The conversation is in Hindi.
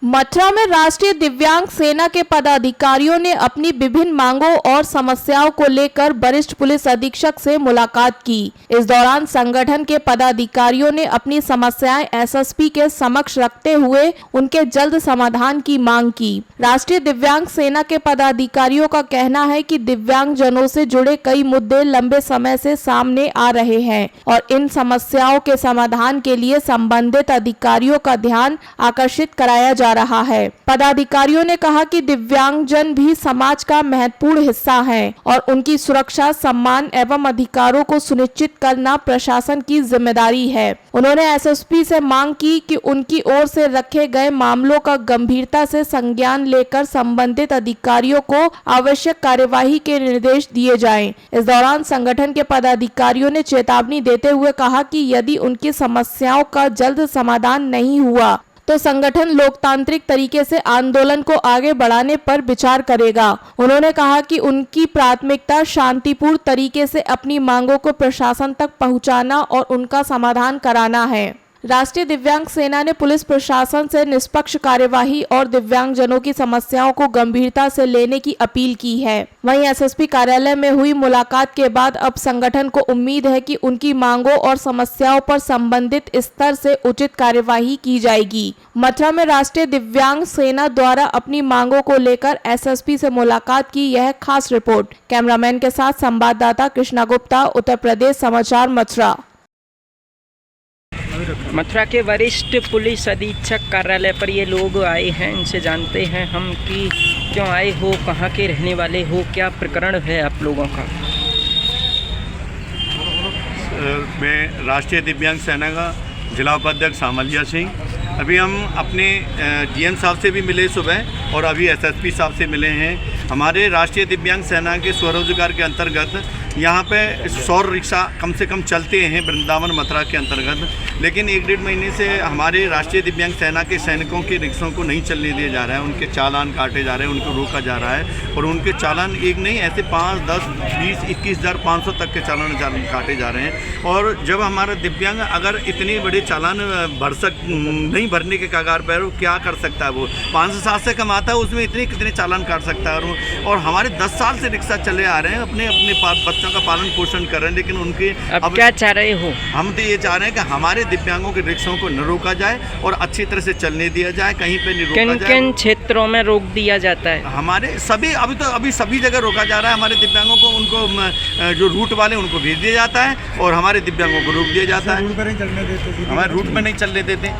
मथुरा में राष्ट्रीय दिव्यांग सेना के पदाधिकारियों ने अपनी विभिन्न मांगों और समस्याओं को लेकर वरिष्ठ पुलिस अधीक्षक से मुलाकात की। इस दौरान संगठन के पदाधिकारियों ने अपनी समस्याएं एसएसपी के समक्ष रखते हुए उनके जल्द समाधान की मांग की। राष्ट्रीय दिव्यांग सेना के पदाधिकारियों का कहना है कि दिव्यांग जनों से जुड़े कई मुद्दे लंबे समय से सामने आ रहे हैं और इन समस्याओं के समाधान के लिए संबंधित अधिकारियों का ध्यान आकर्षित कराया जा रहा है। पदाधिकारियों ने कहा कि दिव्यांगजन भी समाज का महत्वपूर्ण हिस्सा हैं और उनकी सुरक्षा, सम्मान एवं अधिकारों को सुनिश्चित करना प्रशासन की जिम्मेदारी है। उन्होंने एसएसपी से मांग की कि उनकी ओर से रखे गए मामलों का गंभीरता से संज्ञान लेकर संबंधित अधिकारियों को आवश्यक कार्यवाही के निर्देश दिए जाएं। इस दौरान संगठन के पदाधिकारियों ने चेतावनी देते हुए कहा कि यदि उनकी समस्याओं का जल्द समाधान नहीं हुआ तो संगठन लोकतांत्रिक तरीके से आंदोलन को आगे बढ़ाने पर विचार करेगा। उन्होंने कहा कि उनकी प्राथमिकता शांतिपूर्ण तरीके से अपनी मांगों को प्रशासन तक पहुंचाना और उनका समाधान कराना है। राष्ट्रीय दिव्यांग सेना ने पुलिस प्रशासन से निष्पक्ष कार्यवाही और दिव्यांगजनों की समस्याओं को गंभीरता से लेने की अपील की है। वहीं एसएसपी कार्यालय में हुई मुलाकात के बाद अब संगठन को उम्मीद है कि उनकी मांगों और समस्याओं पर संबंधित स्तर से उचित कार्यवाही की जाएगी। मथुरा में राष्ट्रीय दिव्यांग सेना द्वारा अपनी मांगों को लेकर एसएसपी से मुलाकात की यह खास रिपोर्ट। कैमरामैन के साथ संवाददाता कृष्णा गुप्ता, उत्तर प्रदेश समाचार, मथुरा। मथुरा के वरिष्ठ पुलिस अधीक्षक कार्यालय पर ये लोग आए हैं। इनसे जानते हैं हम कि क्यों आए हो, कहाँ के रहने वाले हो, क्या प्रकरण है आप लोगों का। मैं राष्ट्रीय दिव्यांग सेना का जिला उपाध्यक्ष सामलिया सिंह। अभी हम अपने डीएम साहब से भी मिले सुबह और अभी एसएसपी साहब से मिले हैं। हमारे राष्ट्रीय दिव्यांग सेना के स्वरोजगार के अंतर्गत यहाँ पे 100 रिक्शा कम से कम चलते हैं वृंदावन मथुरा के अंतर्गत, लेकिन 1-1.5 महीने से हमारे राष्ट्रीय दिव्यांग सेना के सैनिकों के रिक्शों को नहीं चलने दिया जा रहा है। उनके चालान काटे जा रहे हैं, उनको रोका जा रहा है और उनके चालान एक नहीं, ऐसे 5, 10, 20, 21,500 तक के चालान काटे जा रहे हैं। और जब हमारा दिव्यांग अगर इतनी बड़ी चालान नहीं भरने के कगार पर, क्या कर सकता है वो 500-7 से कमाता है, उसमें कितने चालान काट सकता है। और हमारे 10 साल से रिक्शा चले आ रहे हैं, अपने बच्चों का पालन पोषण कर रहे हैं, लेकिन उनके अब क्या चाह रहे हो? हम तो ये चाह रहे हैं कि हमारे दिव्यांगों के रिक्शों को न रोका जाए और अच्छी तरह से चलने दिया जाए, कहीं पे नहीं रोका जाए। किन क्षेत्रों में रोक दिया जाता है? हमारे सभी अभी सभी जगह रोका जा रहा है। हमारे दिव्यांगों को, उनको जो रूट वाले उनको भेज दिया जाता है और हमारे दिव्यांगों को रोक दिया जाता है। हमारे रूट में नहीं चलने देते।